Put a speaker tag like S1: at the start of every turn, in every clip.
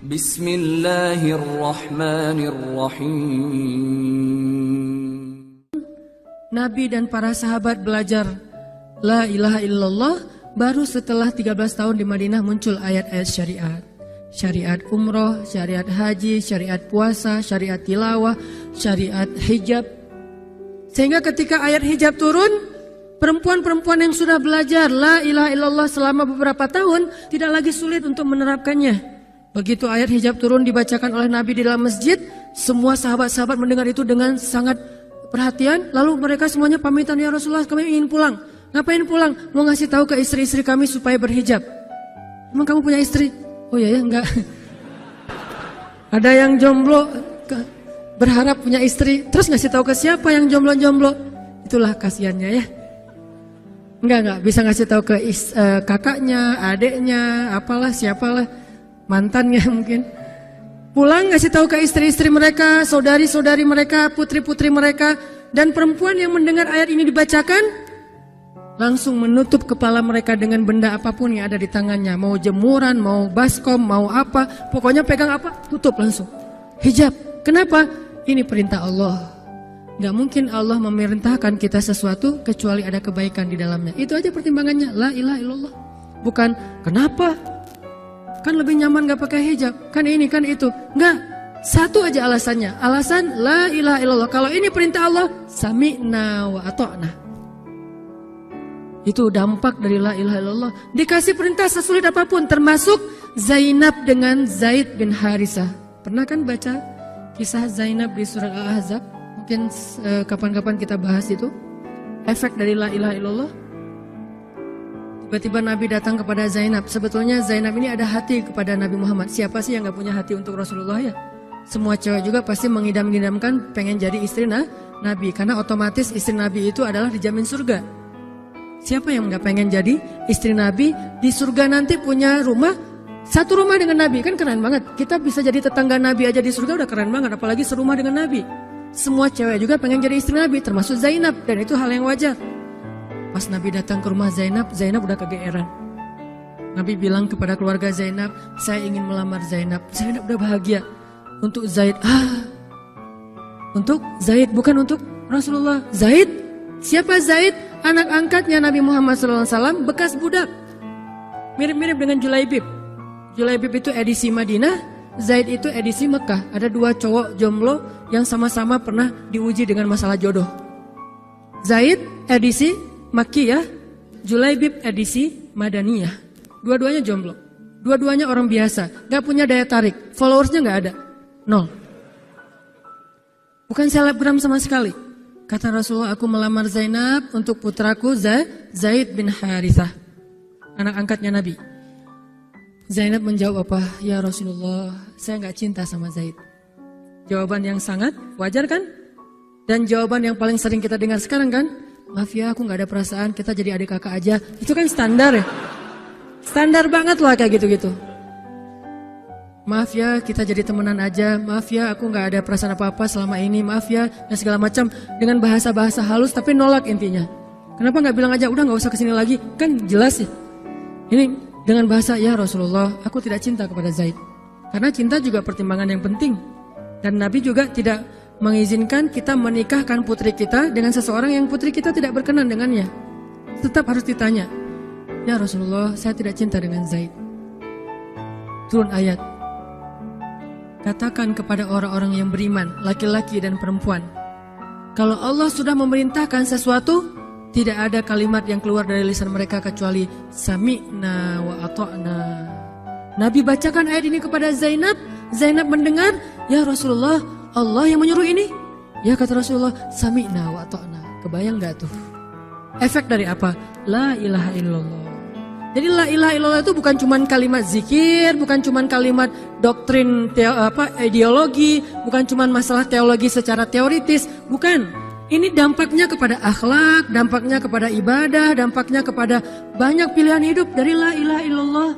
S1: Bismillahirrahmanirrahim.
S2: Nabi dan para sahabat belajar La ilaha illallah baru setelah 13 tahun di Madinah muncul ayat-ayat syariat. Syariat umroh, syariat haji, syariat puasa, syariat tilawah, syariat hijab. Sehingga ketika ayat hijab turun, perempuan-perempuan yang sudah belajar La ilaha illallah selama beberapa tahun tidak lagi sulit untuk menerapkannya. Begitu ayat hijab turun dibacakan oleh Nabi di dalam masjid, semua sahabat-sahabat mendengar itu dengan sangat perhatian. Lalu mereka semuanya pamitan, ya Rasulullah kami ingin pulang. Ngapain pulang? Mau ngasih tahu ke istri-istri kami supaya berhijab. Emang kamu punya istri? Oh ya enggak. Ada yang jomblo berharap punya istri, terus ngasih tahu ke siapa yang jomblo-jomblo? Itulah kasihannya ya. Enggak bisa ngasih tahu ke kakaknya, adeknya, apalah siapalah. Mantannya mungkin. Pulang ngasih tahu ke istri-istri mereka, saudari-saudari mereka, putri-putri mereka. Dan perempuan yang mendengar ayat ini dibacakan langsung menutup kepala mereka dengan benda apapun yang ada di tangannya. Mau jemuran, mau baskom, mau apa, pokoknya pegang apa, tutup langsung. Hijab. Kenapa? Ini perintah Allah. Gak mungkin Allah memerintahkan kita sesuatu kecuali ada kebaikan di dalamnya. Itu aja pertimbangannya. La ilaha illallah. Bukan kenapa? Kan lebih nyaman gak pakai hijab. Kan ini, kan itu. Enggak. Satu aja alasannya. Alasan la ilaha illallah. Kalau ini perintah Allah, sami'na wa ata'na. Itu dampak dari la ilaha illallah. Dikasih perintah sesulit apapun. Termasuk Zainab dengan Zaid bin Harisah. Pernah kan baca kisah Zainab di surat Al-Ahzab? Mungkin kapan-kapan kita bahas itu. Efek dari la ilaha illallah. Tiba-tiba Nabi datang kepada Zainab. Sebetulnya Zainab ini ada hati kepada Nabi Muhammad. Siapa sih yang gak punya hati untuk Rasulullah ya? Semua cewek juga pasti mengidam-idamkan pengen jadi istri Nabi. Karena otomatis istri Nabi itu adalah dijamin surga. Siapa yang gak pengen jadi istri Nabi? Di surga nanti punya rumah, satu rumah dengan Nabi. Kan keren banget. Kita bisa jadi tetangga Nabi aja di surga udah keren banget. Apalagi serumah dengan Nabi. Semua cewek juga pengen jadi istri Nabi, termasuk Zainab. Dan itu hal yang wajar. Pas Nabi datang ke rumah Zainab, Zainab udah kegeeran. Nabi bilang kepada keluarga Zainab, saya ingin melamar Zainab. Zainab udah bahagia. Untuk Zaid, untuk Zaid bukan untuk Rasulullah. Zaid? Siapa Zaid? Anak angkatnya Nabi Muhammad SAW, bekas budak. Mirip-mirip dengan Julaibib. Julaibib itu edisi Madinah, Zaid itu edisi Mekah. Ada dua cowok jomblo yang sama-sama pernah diuji dengan masalah jodoh. Zaid edisi Makkiyah, Julaibib edisi Madaniyah. Dua-duanya jomblo. Dua-duanya orang biasa. Gak punya daya tarik. Followersnya gak ada. 0. Bukan selebgram sama sekali. Kata Rasulullah, aku melamar Zainab untuk putraku Zaid bin Harithah. Anak angkatnya Nabi. Zainab menjawab apa? Ya Rasulullah, saya gak cinta sama Zaid. Jawaban yang sangat wajar kan? Dan jawaban yang paling sering kita dengar sekarang kan? Maaf ya, aku gak ada perasaan, kita jadi adik kakak aja. Itu kan standar ya. Standar banget lah kayak gitu-gitu. Maaf ya, kita jadi temenan aja. Maaf ya, aku gak ada perasaan apa-apa selama ini. Maaf ya, dan segala macam. Dengan bahasa-bahasa halus tapi nolak intinya. Kenapa gak bilang aja, udah gak usah kesini lagi. Kan jelas sih. Ini dengan bahasa, ya Rasulullah, aku tidak cinta kepada Zaid. Karena cinta juga pertimbangan yang penting. Dan Nabi juga tidak mengizinkan kita menikahkan putri kita dengan seseorang yang putri kita tidak berkenan dengannya. Tetap harus ditanya, ya Rasulullah, saya tidak cinta dengan Zaid. Turun ayat, katakan kepada orang-orang yang beriman, laki-laki dan perempuan, kalau Allah sudah memerintahkan sesuatu, tidak ada kalimat yang keluar dari lisan mereka kecuali sami'na wa ata'na. Nabi bacakan ayat ini kepada Zainab. Zainab mendengar, ya Rasulullah, Allah yang menyuruh ini. Ya kata Rasulullah, sami'na wa ata'na. Kebayang gak tuh? Efek dari apa? La ilaha illallah. Jadi la ilaha illallah itu bukan cuma kalimat zikir, bukan cuma kalimat doktrin ideologi, bukan cuma masalah teologi secara teoritis, bukan. Ini dampaknya kepada akhlak, dampaknya kepada ibadah, dampaknya kepada banyak pilihan hidup dari la ilaha illallah.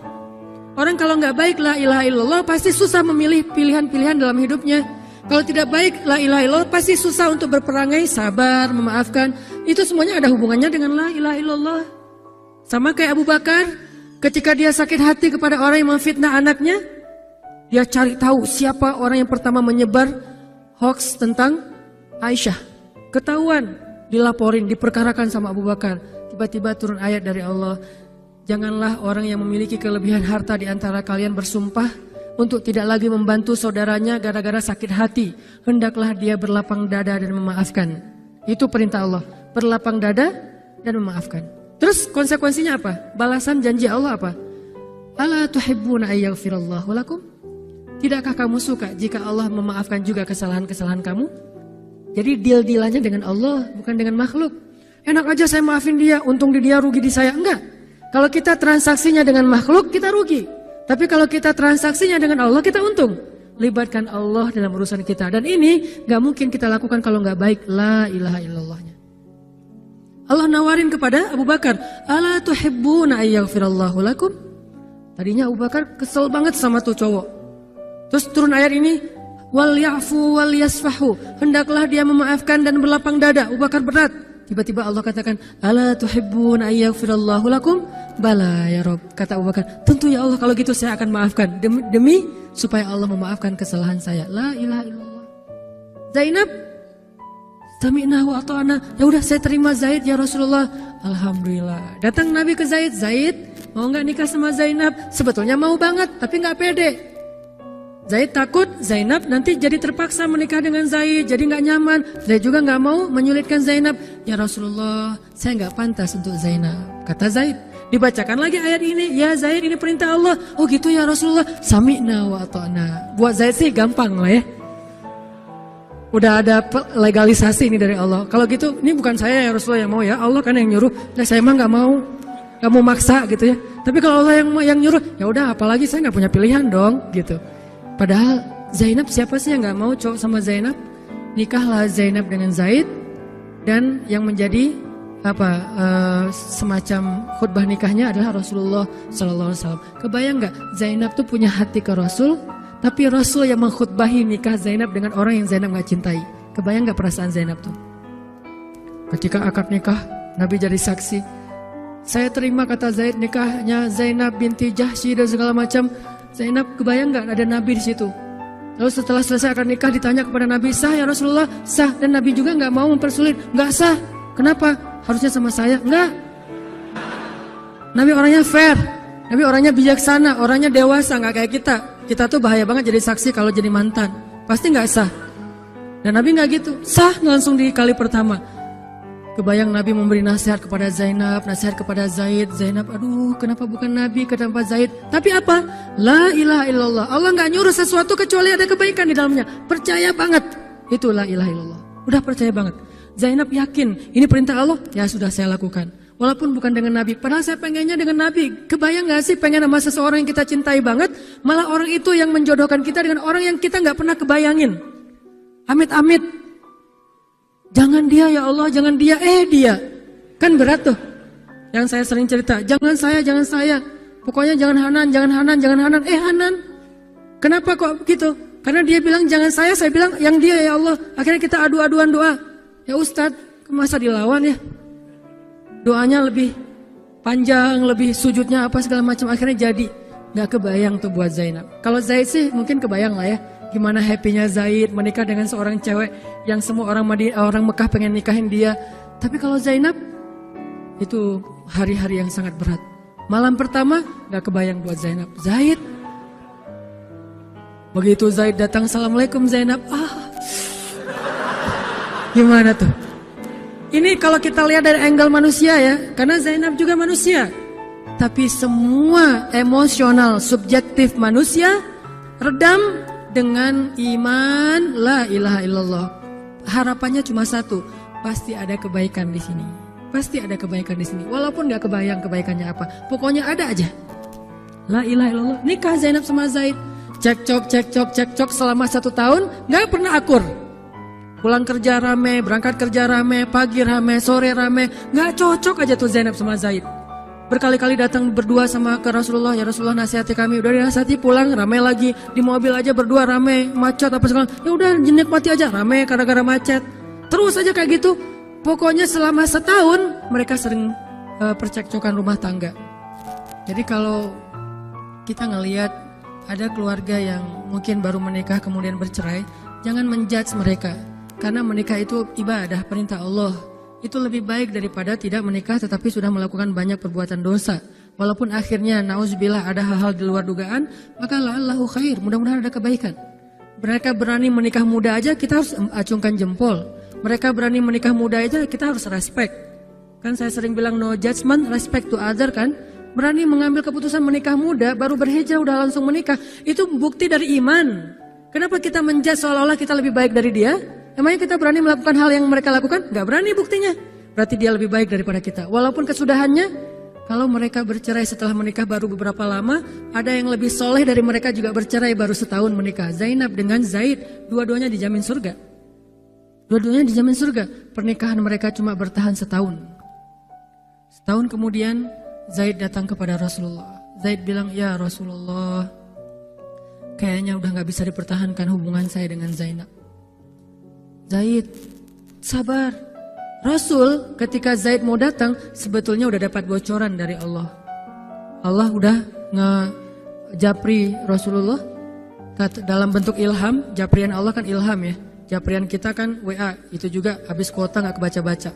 S2: Orang kalau nggak baik la ilaha illallah pasti susah memilih pilihan-pilihan dalam hidupnya. Kalau tidak baik la ilaha illallah pasti susah untuk berperangai, sabar, memaafkan. Itu semuanya ada hubungannya dengan la ilaha illallah. Sama kayak Abu Bakar ketika dia sakit hati kepada orang yang memfitnah anaknya. Dia cari tahu siapa orang yang pertama menyebar hoax tentang Aisyah. Ketahuan, dilaporin, diperkarakan sama Abu Bakar. Tiba-tiba turun ayat dari Allah. Janganlah orang yang memiliki kelebihan harta di antara kalian bersumpah untuk tidak lagi membantu saudaranya gara-gara sakit hati. Hendaklah dia berlapang dada dan memaafkan. Itu perintah Allah. Berlapang dada dan memaafkan. Terus konsekuensinya apa? Balasan janji Allah apa? Ala tuhibbuna ayyaghfirallahu lakum? Tidakkah kamu suka jika Allah memaafkan juga kesalahan-kesalahan kamu? Jadi deal-dealannya dengan Allah, bukan dengan makhluk. Enak aja saya maafin dia, untung di dia, rugi di saya. Enggak. Kalau kita transaksinya dengan makhluk, kita rugi. Tapi kalau kita transaksinya dengan Allah, kita untung. Libatkan Allah dalam urusan kita. Dan ini gak mungkin kita lakukan kalau gak baik. La ilaha illallahnya. Allah nawarin kepada Abu Bakar. Ala tuhibbuna ayyaghfirallahu lakum? Tadinya Abu Bakar kesel banget sama tuh cowok. Terus turun ayat ini, wal ya'fu wal yasfahu, hendaklah dia memaafkan dan berlapang dada. Abu Bakar berat. Tiba-tiba Allah katakan, ala tuhibbuna ayyaghfirallahu lakum? Bala ya Rabb. Kata Abu Bakar, tentu ya Allah, kalau gitu saya akan maafkan demi supaya Allah memaafkan kesalahan saya. La ilaha illallah. Zainab, sami'na wa ata'na. Ya udah, saya terima Zaid ya Rasulullah. Alhamdulillah. Datang Nabi ke Zaid, Zaid mau nggak nikah sama Zainab? Sebetulnya mau banget, tapi nggak pede. Zaid takut Zainab nanti jadi terpaksa menikah dengan Zaid, jadi nggak nyaman. Zaid juga nggak mau menyulitkan Zainab. Ya Rasulullah, saya nggak pantas untuk Zainab. Kata Zaid. Dibacakan lagi ayat ini. Ya Zaid, ini perintah Allah. Oh gitu ya Rasulullah. Sami'na wa ata'na. Buat Zaid sih gampang lah ya. Udah ada legalisasi ini dari Allah. Kalau gitu, ini bukan saya ya Rasulullah yang mau ya. Allah kan yang nyuruh. Nah, saya emang nggak mau maksa gitu ya. Tapi kalau Allah yang nyuruh, ya udah, apalagi saya nggak punya pilihan dong gitu. Padahal Zainab, siapa sih yang gak mau cowok sama Zainab? Nikahlah Zainab dengan Zaid. Dan yang menjadi semacam khutbah nikahnya adalah Rasulullah SAW. Kebayang gak Zainab tuh punya hati ke Rasul, tapi Rasul yang mengkhutbahi nikah Zainab dengan orang yang Zainab gak cintai. Kebayang gak perasaan Zainab tuh? Ketika akad nikah, Nabi jadi saksi. Saya terima, kata Zaid, nikahnya Zainab binti Jahsy dan segala macam. Zainab, kebayang gak ada Nabi di situ? Lalu setelah selesai akad nikah ditanya kepada Nabi, sah ya Rasulullah? Sah. Dan Nabi juga gak mau mempersulit. Gak sah. Kenapa? Harusnya sama saya. Enggak. Nabi orangnya fair. Nabi orangnya bijaksana. Orangnya dewasa. Gak kayak kita. Kita tuh bahaya banget jadi saksi kalau jadi mantan. Pasti gak sah. Dan Nabi gak gitu. Sah langsung di kali pertama. Kebayang Nabi memberi nasihat kepada Zainab, nasihat kepada Zaid. Zainab, aduh kenapa bukan Nabi, kenapa Zaid? Tapi apa? La ilaha illallah. Allah gak nyuruh sesuatu kecuali ada kebaikan di dalamnya. Percaya banget. Itu la ilaha illallah. Udah percaya banget. Zainab yakin, ini perintah Allah. Ya sudah, saya lakukan. Walaupun bukan dengan Nabi. Padahal saya pengennya dengan Nabi. Kebayang gak sih pengen sama seseorang yang kita cintai banget, malah orang itu yang menjodohkan kita dengan orang yang kita gak pernah kebayangin. Amit-amit. Jangan dia ya Allah, jangan dia, dia. Kan berat tuh. Yang saya sering cerita, jangan saya. Pokoknya jangan Hanan. Hanan. Kenapa kok begitu? Karena dia bilang jangan saya bilang yang dia ya Allah. Akhirnya kita adu-aduan doa. Ya Ustadz, masa dilawan ya? Doanya lebih panjang, lebih sujudnya apa segala macam. Akhirnya jadi. Gak kebayang tuh buat Zainab. Kalau Zaid sih mungkin kebayang lah ya. Gimana happy-nya Zaid menikah dengan seorang cewek yang semua orang Mekah pengen nikahin dia. Tapi kalau Zainab, itu hari-hari yang sangat berat. Malam pertama gak kebayang buat Zainab. Zaid. Begitu Zaid datang, Assalamualaikum Zainab. Gimana tuh? Ini kalau kita lihat dari angle manusia ya. Karena Zainab juga manusia. Tapi semua emosional subjektif manusia redam dengan iman la ilaha illallah. Harapannya cuma satu, pasti ada kebaikan di sini. Pasti ada kebaikan di sini. Walaupun gak kebayang kebaikannya apa, pokoknya ada aja. La ilaha illallah. Nikah Zainab sama Zaid. Cekcok selama 1 tahun, gak pernah akur. Pulang kerja rame, berangkat kerja rame, pagi rame, sore rame. Gak cocok aja tuh Zainab sama Zaid. Berkali-kali datang berdua sama ke Rasulullah, ya Rasulullah nasihati kami. Udah dinasihati, pulang rame lagi. Di mobil aja berdua rame, macet apa segala. Ya udah nikmati aja, rame gara-gara macet. Terus aja kayak gitu. Pokoknya selama 1 tahun mereka sering percekcokan rumah tangga. Jadi kalau kita ngelihat ada keluarga yang mungkin baru menikah kemudian bercerai, jangan menjudge mereka. Karena menikah itu ibadah, perintah Allah. Itu lebih baik daripada tidak menikah tetapi sudah melakukan banyak perbuatan dosa. Walaupun akhirnya nauzubillah ada hal-hal di luar dugaan, maka la'allahu khair, mudah-mudahan ada kebaikan. Mereka berani menikah muda aja kita harus acungkan jempol. Mereka berani menikah muda aja kita harus respect. Kan saya sering bilang no judgment, respect to other kan. Berani mengambil keputusan menikah muda, baru berhijrah udah langsung menikah. Itu bukti dari iman. Kenapa kita menjudge seolah-olah kita lebih baik dari dia? Emangnya kita berani melakukan hal yang mereka lakukan? Gak berani buktinya. Berarti dia lebih baik daripada kita. Walaupun kesudahannya, kalau mereka bercerai setelah menikah baru beberapa lama, ada yang lebih soleh dari mereka juga bercerai baru setahun menikah. Zainab dengan Zaid, dua-duanya dijamin surga. Dua-duanya dijamin surga. Pernikahan mereka cuma bertahan setahun. Setahun kemudian Zaid datang kepada Rasulullah. Zaid bilang, ya Rasulullah, kayaknya udah gak bisa dipertahankan hubungan saya dengan Zainab. Zaid, sabar. Rasul ketika Zaid mau datang sebetulnya udah dapat bocoran dari Allah. Allah udah ngejapri Rasulullah dalam bentuk ilham. Japrian Allah kan ilham ya. Japrian kita kan WA, itu juga habis kuota gak kebaca-baca.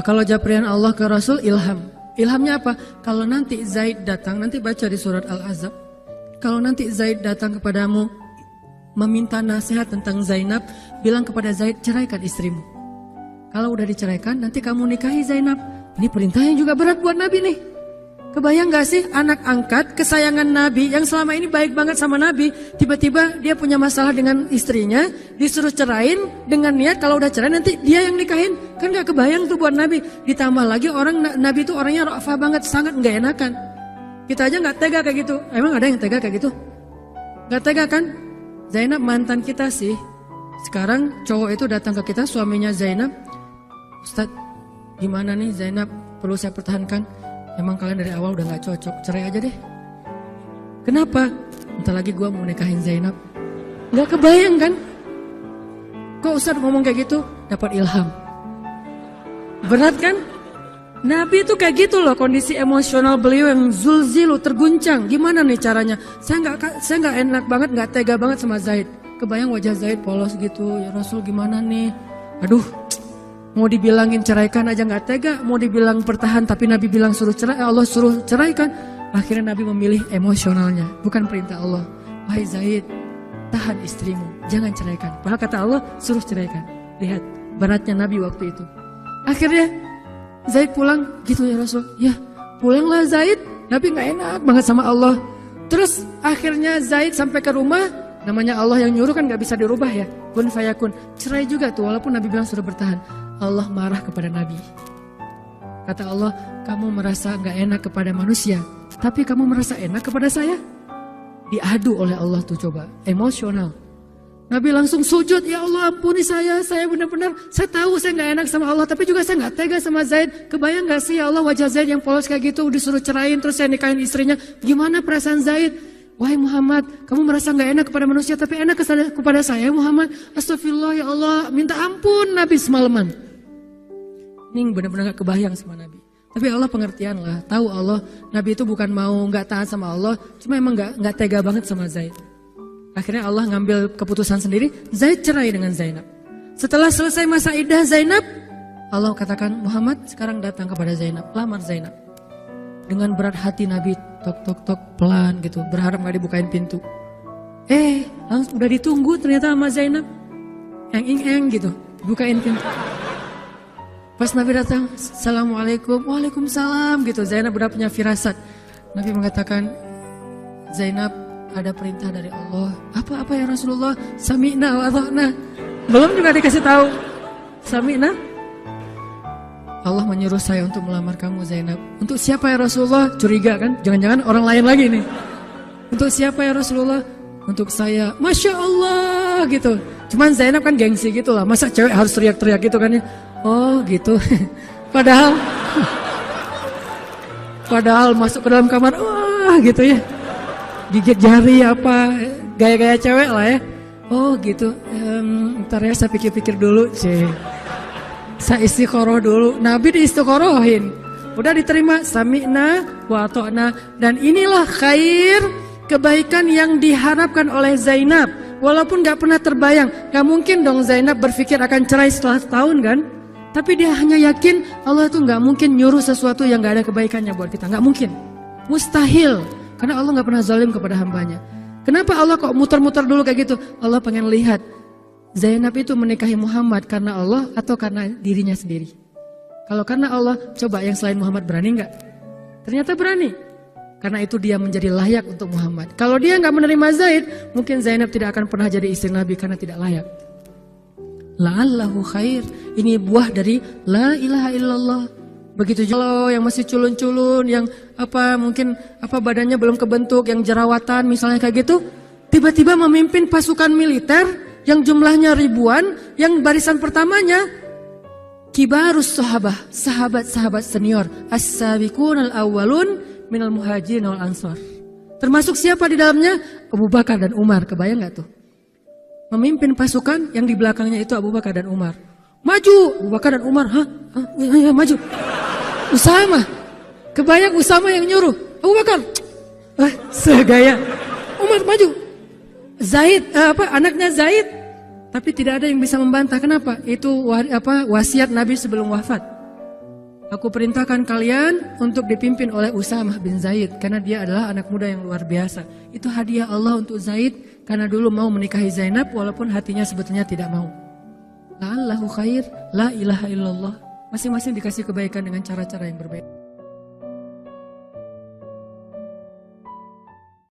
S2: Kalau japrian Allah ke Rasul ilham. Ilhamnya apa? Kalau nanti Zaid datang, nanti baca di surat Al-Ahzab. Kalau nanti Zaid datang kepadamu meminta nasihat tentang Zainab, bilang kepada Zaid, ceraikan istrimu. Kalau udah diceraikan, nanti kamu nikahi Zainab. Ini perintahnya juga berat buat Nabi nih. Kebayang gak sih anak angkat kesayangan Nabi yang selama ini baik banget sama Nabi, tiba-tiba dia punya masalah dengan istrinya, disuruh cerain dengan niat kalau udah cerai nanti dia yang nikahin. Kan gak kebayang tuh buat Nabi. Ditambah lagi Nabi itu orangnya ra'afah banget, sangat gak enakan. Kita aja gak tega kayak gitu. Emang ada yang tega kayak gitu? Gak tega kan? Zainab mantan kita sih. Sekarang cowok itu datang ke kita, suaminya Zainab. Ustadz, gimana nih Zainab? Perlu saya pertahankan? Emang kalian dari awal udah gak cocok, cerai aja deh. Kenapa? Bentar lagi gue mau nikahin Zainab. Gak kebayang kan? Kok Ustadz ngomong kayak gitu? Dapat ilham. Berat kan? Nabi itu kayak gitu loh, kondisi emosional beliau yang zulzilu, terguncang. Gimana nih caranya? Saya nggak enak banget, nggak tega banget sama Zaid. Kebayang wajah Zaid polos gitu. Ya Rasul gimana nih? Aduh, mau dibilangin ceraikan aja nggak tega. Mau dibilang pertahan tapi Nabi bilang suruh cerai, Allah suruh ceraikan. Akhirnya Nabi memilih emosionalnya, bukan perintah Allah. Wahai Zaid, tahan istrimu, jangan ceraikan. Padahal kata Allah suruh ceraikan. Lihat beratnya Nabi waktu itu. Akhirnya Zaid pulang, gitu ya Rasul. Ya pulanglah Zaid, Nabi gak enak banget sama Allah. Terus akhirnya Zaid sampai ke rumah, namanya Allah yang nyuruh kan gak bisa dirubah ya. Kun fayakun, cerai juga tuh walaupun Nabi bilang sudah bertahan. Allah marah kepada Nabi. Kata Allah, kamu merasa gak enak kepada manusia, tapi kamu merasa enak kepada saya. Diadu oleh Allah tuh coba, emosional. Nabi langsung sujud, ya Allah ampuni saya benar-benar, saya tahu saya gak enak sama Allah, tapi juga saya gak tega sama Zaid. Kebayang gak sih ya Allah wajah Zaid yang polos kayak gitu, disuruh cerain terus saya nikahin istrinya. Gimana perasaan Zaid? Wahai Muhammad, kamu merasa gak enak kepada manusia, tapi enak kepada saya Muhammad. Astagfirullah ya Allah, minta ampun Nabi semalaman. Ini benar-benar gak kebayang sama Nabi. Tapi Allah pengertian lah, tahu Allah, Nabi itu bukan mau gak taat sama Allah, cuma emang gak tega banget sama Zaid. Akhirnya Allah ngambil keputusan sendiri, Zaid cerai dengan Zainab. Setelah selesai masa iddah Zainab, Allah katakan, Muhammad sekarang datang kepada Zainab, lamar Zainab. Dengan berat hati Nabi, tok pelan gitu, berharap gak dibukain pintu. Langsung udah ditunggu ternyata sama Zainab. Eng gitu, bukain pintu. Pas Nabi datang, Assalamualaikum, Waalaikumsalam gitu. Zainab udah punya firasat. Nabi mengatakan, Zainab, ada perintah dari Allah. Apa ya Rasulullah? Sami'na wa ata'na. Belum juga dikasih tahu. Sami'na. Allah menyuruh saya untuk melamar kamu Zainab. Untuk siapa ya Rasulullah? Curiga kan? Jangan-jangan orang lain lagi nih. Untuk siapa ya Rasulullah? Untuk saya. Masya Allah gitu. Cuman Zainab kan gengsi gitu lah. Masa cewek harus teriak-teriak gitu kan ya? Oh gitu. Padahal masuk ke dalam kamar. Wah gitu ya. Gigit jari apa, gaya-gaya cewek lah ya. Oh gitu, ntar ya saya pikir-pikir dulu. Saya istiqoroh dulu, Nabi diistiqorohin. udah diterima, sami'na wa ata'na. Dan inilah khair, kebaikan yang diharapkan oleh Zainab. Walaupun gak pernah terbayang, gak mungkin dong Zainab berpikir akan cerai setelah setahun kan. Tapi dia hanya yakin Allah tuh gak mungkin nyuruh sesuatu yang gak ada kebaikannya buat kita. Gak mungkin, mustahil. Karena Allah gak pernah zalim kepada hambanya. Kenapa Allah kok muter-muter dulu kayak gitu? Allah pengen lihat Zainab itu menikahi Muhammad karena Allah atau karena dirinya sendiri. Kalau karena Allah, coba yang selain Muhammad berani gak? Ternyata berani. Karena itu dia menjadi layak untuk Muhammad. Kalau dia gak menerima Zaid, mungkin Zainab tidak akan pernah jadi istri Nabi karena tidak layak. La'allahu khair. Ini buah dari la ilaha illallah. Begitu juga yang masih culun-culun, yang mungkin badannya belum kebentuk, yang jerawatan misalnya kayak gitu, tiba-tiba memimpin pasukan militer yang jumlahnya ribuan, yang barisan pertamanya kibarus sahabah, sahabat-sahabat senior, as-sabiqun al-awwalun minal muhajirin wal ansar. Termasuk siapa di dalamnya? Abu Bakar dan Umar. Kebayang gak tuh? Memimpin pasukan yang di belakangnya itu Abu Bakar dan Umar. Maju, Abu Bakar dan Umar, ya, maju. Usama, kebayang Usama yang nyuruh. Abu Bakar, segaya. Umar maju. Zaid, anaknya Zaid. Tapi tidak ada yang bisa membantah. Kenapa? Itu wasiat Nabi sebelum wafat. Aku perintahkan kalian untuk dipimpin oleh Usamah bin Zaid. Karena dia adalah anak muda yang luar biasa. Itu hadiah Allah untuk Zaid. Karena dulu mau menikahi Zainab walaupun hatinya sebetulnya tidak mau. La'allahu khair, la ilaha illallah. Masing-masing dikasih kebaikan dengan cara-cara yang berbeda.